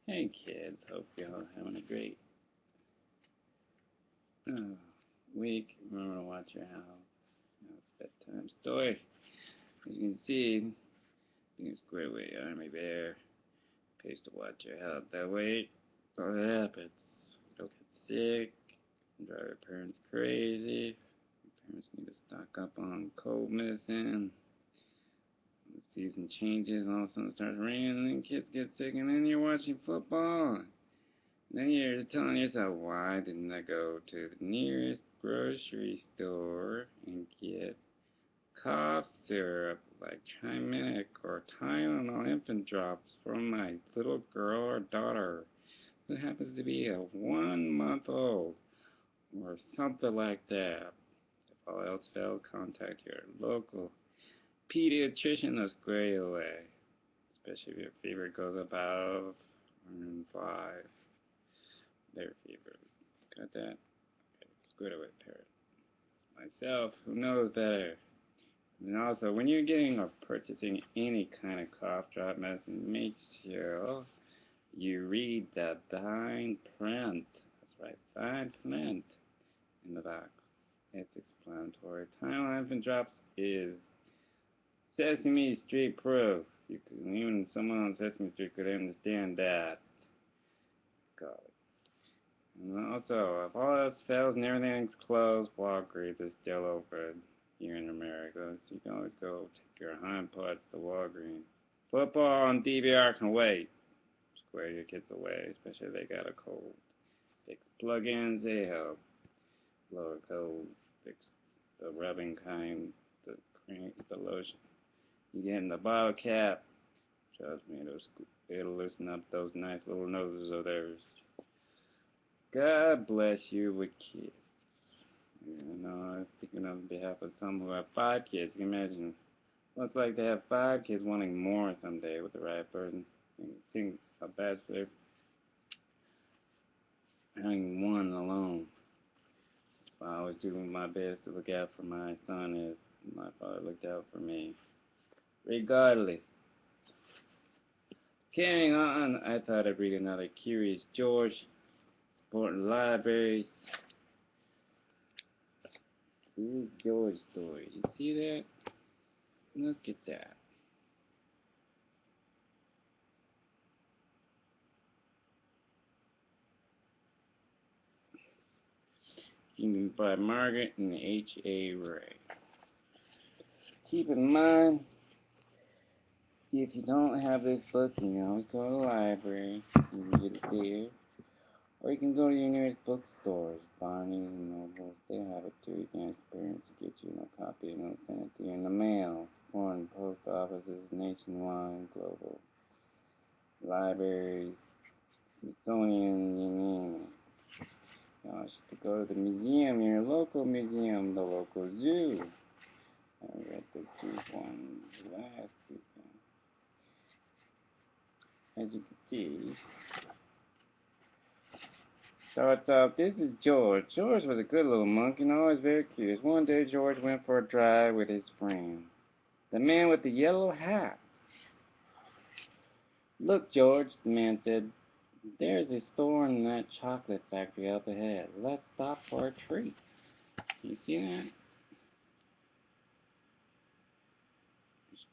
Hey kids, hope y'all having a great week. Remember to watch your house. It's bedtime story. As you can see, I think it's a great way Army Bear pays to watch your health. That way, all that happens. You don't get sick, drive your parents crazy. Your parents need to stock up on cold medicine. When the season changes, all of a sudden it starts raining, and then kids get sick, and then you're watching football. Then you're telling yourself, why didn't I go to the nearest grocery store and get cough syrup like Triminic or Tylenol infant drops for my little girl or daughter who happens to be a 1 month old or something like that? If all else fails, contact your local pediatrician to square you away, especially if your fever goes above 105. Their fever. Got that? Squid away parrot. Myself, who knows better? And also, when you're getting or purchasing any kind of cough drop medicine, make sure you read the fine print. That's right, fine print in the box. It's explanatory. Tylenol infant drops is Sesame Street proof. Even someone on Sesame Street could understand that. God. And also, if all else fails and everything's closed, Walgreens is still open here in America, so you can always go take your hind parts to Walgreens. Football and DVR can wait. Square your kids away, especially if they got a cold. Fix plug-ins, they help. Lower cold, fix the rubbing kind, the cream, the lotion. You get in the bottle cap. Trust me, it'll loosen up those nice little noses of theirs. God bless you with kids. Speaking on behalf of some who have 5 kids, you can imagine what it's like to have 5 kids wanting more someday with the right person. And think a bachelor having one alone. That's why I always do my best to look out for my son as my father looked out for me. Regardless. Carrying on, I thought I'd read another Curious George supporting libraries. Ooh, George story. You see that? Look at that. By Margret and H.A.Rey. Keep in mind, if you don't have this book, you can always go to the library and read it there. Or you can go to your nearest bookstores, Barnes and Nobles. They have it too. You can ask parents to get you a copy and they'll send it to you in the mail. Foreign post offices nationwide, global libraries, Smithsonian, you name it. You should go to the museum, your local museum, the local zoo. I read the zoo one last weekend. As you can see, starts off, this is George. George was a good little monkey and always very curious. One day George went for a drive with his friend, the man with the yellow hat. Look, George, the man said, there's a store in that chocolate factory up ahead. Let's stop for a treat. You see that?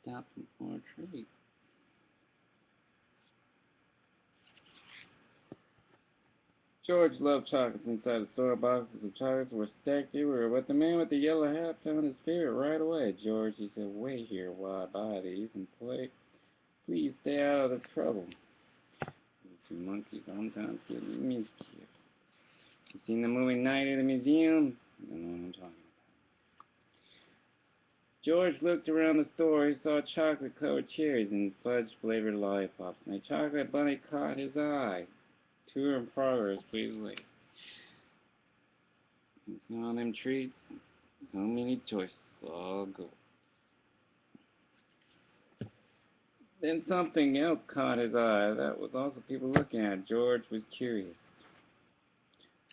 Stopping for a treat. George loved chocolates. Inside the store, boxes of chocolates were stacked everywhere, but the man with the yellow hat found his favorite right away. George, he said, wait here while I buy these and please stay out of the trouble. You see monkeys sometimes getting mischief. You seen the movie Night at the Museum? You know what I'm talking about. George looked around the store. He saw chocolate-covered cherries and fudge-flavored lollipops, and a chocolate bunny caught his eye. Tour in progress, please wait. You smell them treats? So many choices, all good. Then something else caught his eye. That was also people looking at. George was curious.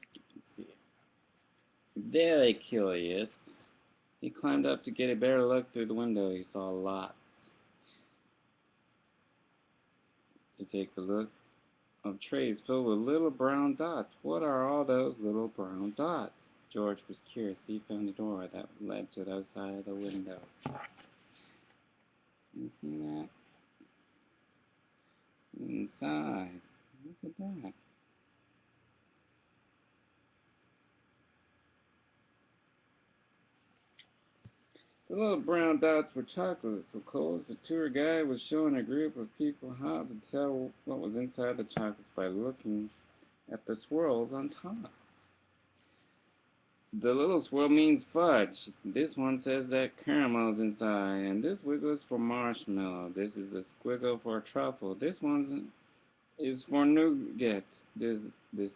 As you can see. Very curious. He climbed up to get a better look through the window. He saw lots to take a look. of trays filled with little brown dots. What are all those little brown dots? George was curious. He found a door that led to the other side of the window. You see that? Inside. Look at that. The little brown dots were chocolates. Of course, the tour guide was showing a group of people how to tell what was inside the chocolates by looking at the swirls on top. The little swirl means fudge. This one says that caramel is inside, and this wiggle is for marshmallow. This is the squiggle for truffle. This one is for nougat. This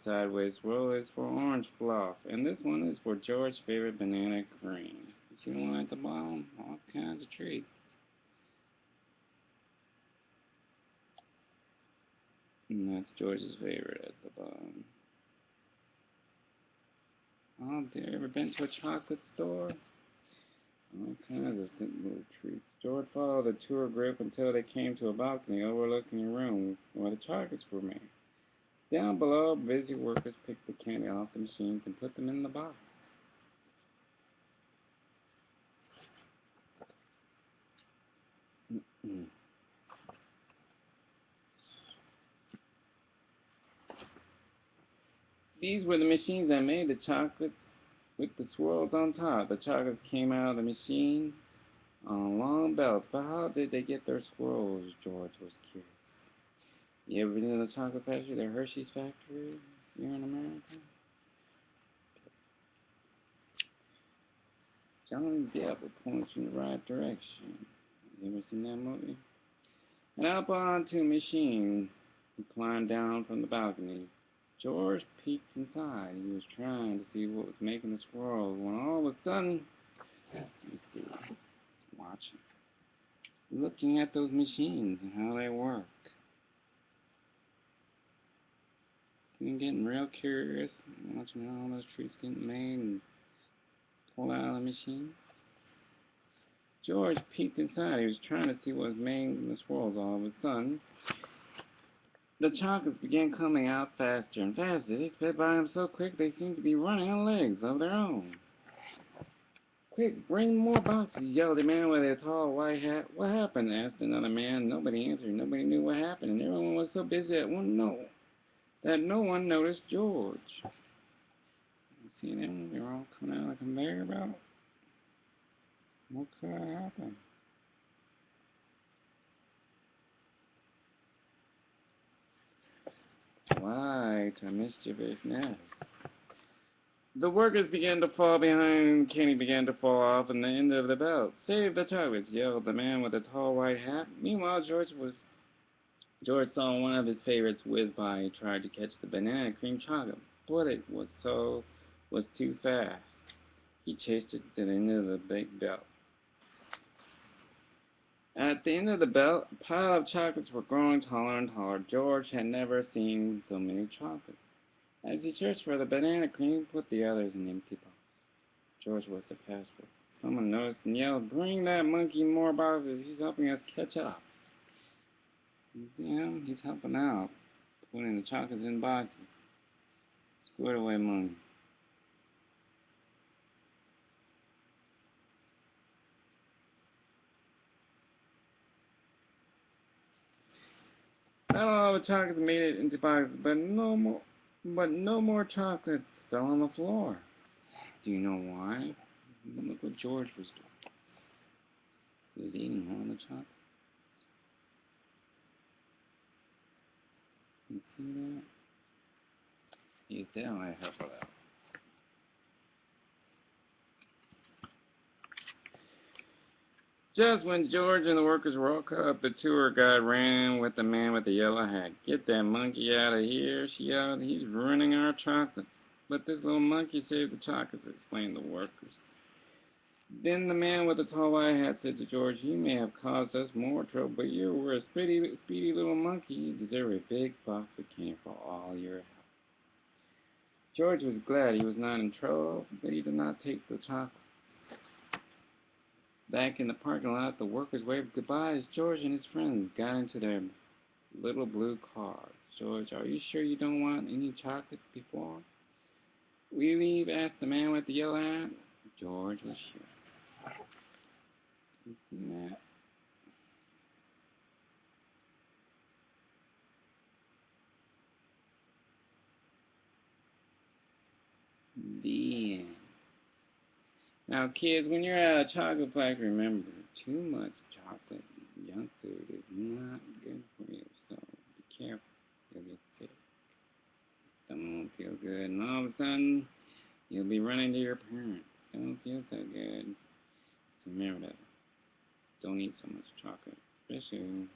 sideways swirl is for orange fluff, and this one is for George's favorite banana cream. You see the one at the bottom? All kinds of treats. And that's George's favorite at the bottom. Oh, have you ever been to a chocolate store? All kinds of little treats. George followed the tour group until they came to a balcony overlooking a room where the chocolates were made. Down below, busy workers picked the candy off the machines and put them in the box. These were the machines that made the chocolates with the swirls on top. The chocolates came out of the machines on long belts. But how did they get their swirls? George was curious. You ever been to the chocolate factory, the Hershey's factory here in America? Johnny Depp will point you in the right direction. You ever seen that movie? And up onto a machine, he climbed down from the balcony. George peeked inside. He was trying to see what was making the swirl when all of a sudden, let's see, watching, looking at those machines and how they work. I'm getting real curious, watching how all those treats getting made and pulled out of the machine. George peeked inside. He was trying to see what was making the swirls. All of a sudden, the chocolates began coming out faster and faster. They sped by him so quick they seemed to be running on legs of their own. Quick, bring more boxes, yelled a man with a tall white hat. What happened? Asked another man. Nobody answered. Nobody knew what happened, and everyone was so busy that no one noticed George. You see them? They're all coming out of the conveyor belt. What could have happened? Why, to mischievous nest. The workers began to fall behind. Kenny began to fall off on the end of the belt. Save the chocolates, yelled the man with the tall white hat. Meanwhile, George saw one of his favorites whiz by. He tried to catch the banana cream chocolate, but it was too fast. He chased it to the end of the big belt. At the end of the belt, a pile of chocolates were growing taller and taller. George had never seen so many chocolates. As he searched for the banana cream, he put the others in the empty box. George was the fast one. Someone noticed and yelled, "Bring that monkey more boxes. He's helping us catch up." You see him? He's helping out, putting the chocolates in boxes. Squared away monkey. Not all the chocolates made it into boxes, but no more chocolates fell on the floor. Do you know why? Look what George was doing. He was eating all the chocolates. You see that? He's definitely helping out. Just when George and the workers were all caught up, the tour guide ran with the man with the yellow hat. "Get that monkey out of here," she yelled. "He's ruining our chocolates." "But this little monkey saved the chocolates," explained the workers. Then the man with the tall white hat said to George, "You may have caused us more trouble, but you were a speedy little monkey. You deserve a big box of candy for all your help." George was glad he was not in trouble, but he did not take the chocolates. Back in the parking lot, the workers waved goodbye as George and his friends got into their Little blue car. George, are you sure you don't want any chocolate before we leave? Asked the man with the yellow hat. George was sure. You see that? The end. Now, kids, when you're at a chocolate factory, remember, too much chocolate, junk food is not good for you. So be careful. You'll get sick. Stomach won't feel good, and all of a sudden, you'll be running to your parents. Don't feel so good. So remember that. Don't eat so much chocolate. Especially when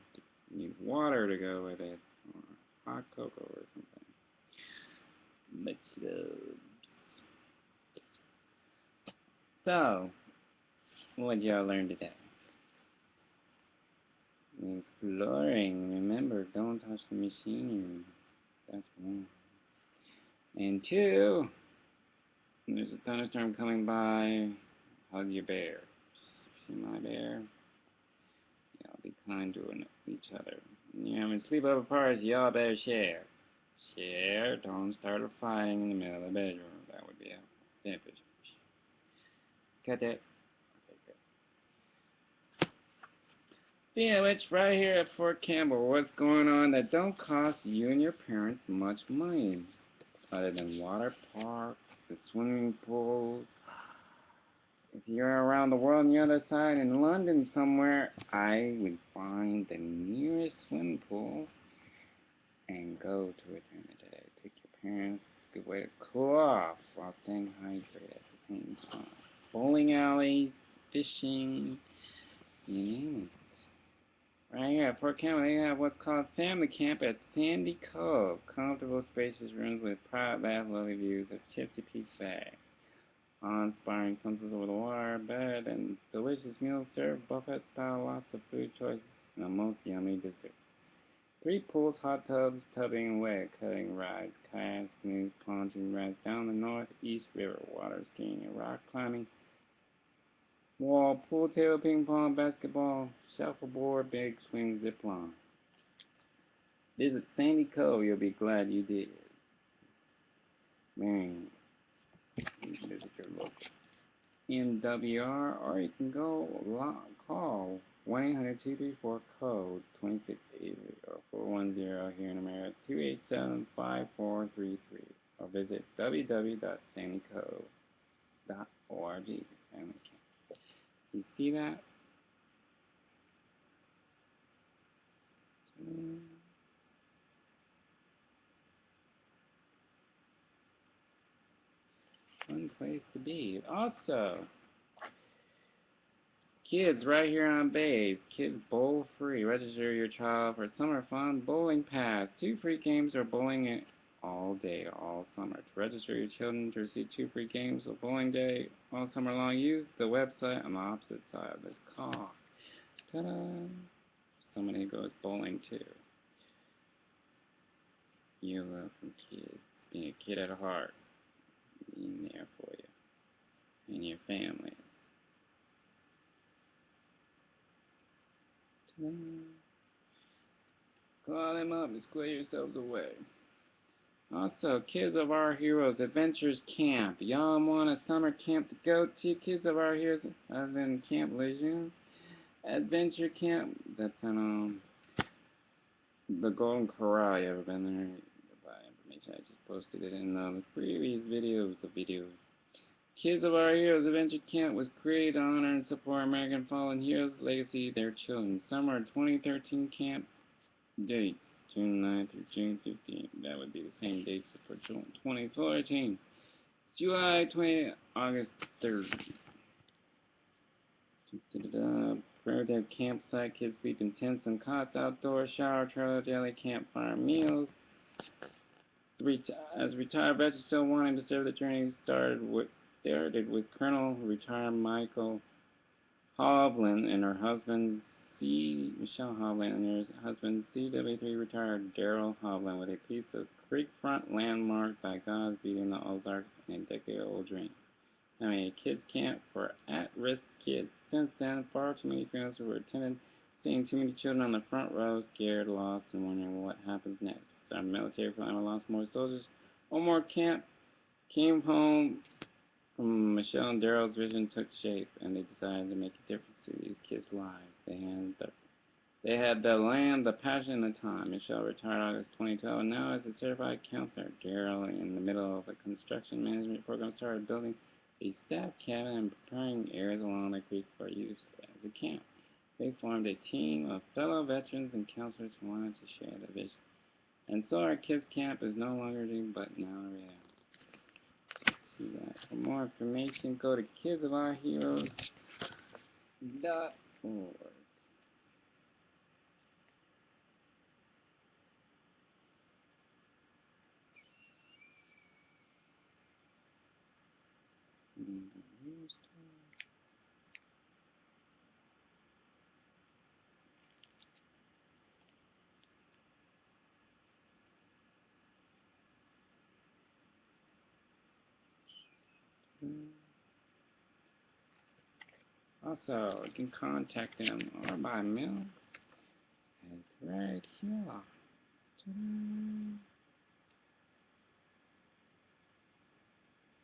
you need water to go with it, or hot cocoa or something. Much love. So, what did y'all learn today? Exploring. Remember, don't touch the machinery. That's one. And two, when there's a thunderstorm coming by, hug your bear. See my bear? Yeah, be kind to each other. Yeah, when sleepover parties, y'all better share. Share. Don't start a fighting in the middle of the bedroom. That would be helpful. Cut that. Okay, good. Speaking of which, right here at Fort Campbell, what's going on that don't cost you and your parents much money? Other than water parks, the swimming pools. If you're around the world on the other side in London somewhere, I would find the nearest swimming pool and go to it during the day. Take your parents. It's a good way to cool off while staying hydrated at the same time. Bowling alleys, fishing, you name it. Right here at Fort Campbell, they have what's called Family Camp at Sandy Cove. Comfortable, spacious rooms with private bath, lovely views of Chesapeake Bay. Awe-inspiring sunsets over the water, bed, and delicious meals served buffet style, lots of food choices, and the most yummy desserts. 3 pools, hot tubs, tubbing and wet, cutting rides, kayaks, canoes, pontoon rides down the northeast river, water skiing and rock climbing, wall, pool table, ping pong, basketball, shuffleboard, big swing, zip line. Visit Sandy Cove, you'll be glad you did. Man, you can visit your local MWR, or you can call 1-800-234-CODE 2680 or 410 here in America 287-5433, or visit www.sandycove.org. You see that? Fun place to be. Also, kids, right here on base. Kids bowl free. Register your child for summer fun bowling pass. 2 free games or bowling all day, all summer. To register your children to receive 2 free games of bowling day all summer long, use the website on the opposite side of this call. Ta-da! Somebody goes bowling too. You're welcome, kids. Being a kid at heart. Being there for you and your families. Ta-da! Call them up and square yourselves away. Also, Kids of Our Heroes Adventures Camp. Y'all want a summer camp to go to? Kids of Our Heroes, other than Camp Lejeune Adventure Camp. That's on the Golden Corral. You ever been there? Buy information. I just posted it in the previous videos. Kids of Our Heroes Adventure Camp was created to honor and support American fallen heroes' legacy, their children. Summer 2013 camp dates. June 9th through June 15th. That would be the same dates for June 2014. July 20th, August 3rd. Primitive campsite. Kids sleep in tents and cots. Outdoor shower, trailer, daily campfire meals. As retired veterans still wanting to serve the journey started with Colonel retired Michael Hovland and her husband Michelle Hovland and her husband CW3 retired Daryl Hovland with a piece of creekfront landmark by God's beauty in the Ozarks and a decade-old dream. Having a kids camp for at-risk kids. Since then, far too many funerals were attended Seeing too many children on the front row, scared, lost, and wondering what happens next. So our military finally lost more soldiers. One more camp came home from Michelle and Daryl's vision took shape, and they decided to make a difference to these kids' lives. They had the land, the passion, and the time. Michelle retired August 2012, and now as a certified counselor. Daryl, in the middle of a construction management program, started building a staff cabin and preparing areas along the creek for use as a camp. They formed a team of fellow veterans and counselors who wanted to share the vision. And so our kids' camp is no longer a dream, but now a reality. Let's see that. For more information, go to kidsofourheroes.org. Also, you can contact them or by mail. It's right here. Ta-da.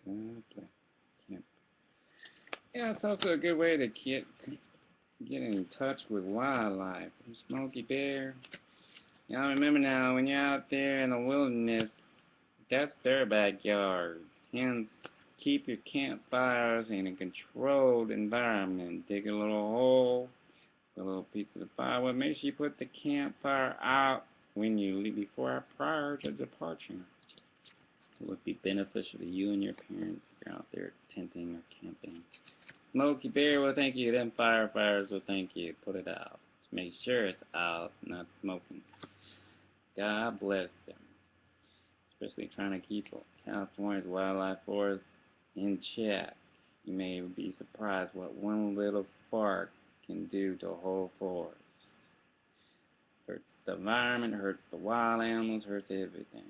God bless. Camp. Yeah, it's also a good way to get in touch with wildlife. Smokey Bear. Y'all remember now, when you're out there in the wilderness, that's their backyard. Hence, keep your campfires in a controlled environment. Dig a little hole, put a little piece of the firewood. Make sure you put the campfire out when you leave, prior to departure. It would be beneficial to you and your parents if you're out there tenting or camping. Smokey Bear will thank you. Them firefighters will thank you. Put it out. Just make sure it's out, not smoking. God bless them. Especially trying to keep California's wildlife forest in check. You may be surprised what one little spark can do to a whole forest. Hurts the environment, hurts the wild animals, hurts everything.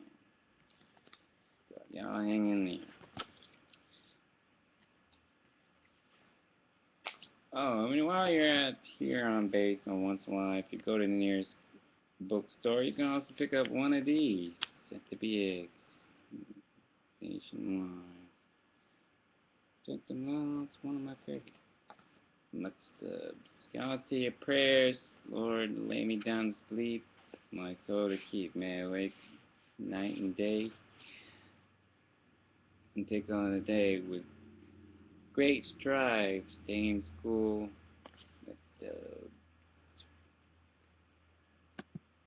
So y'all hang in there. Oh, I mean, while you're here on base and once in a while, if you go to the nearest bookstore, you can also pick up one of these at the BX nationwide. Check them out. It's one of my favorites. Much stubs. Y'all say your prayers. Lord, lay me down to sleep. My soul to keep me awake night and day. And take on the day with great strive. Stay in school. Much stubs.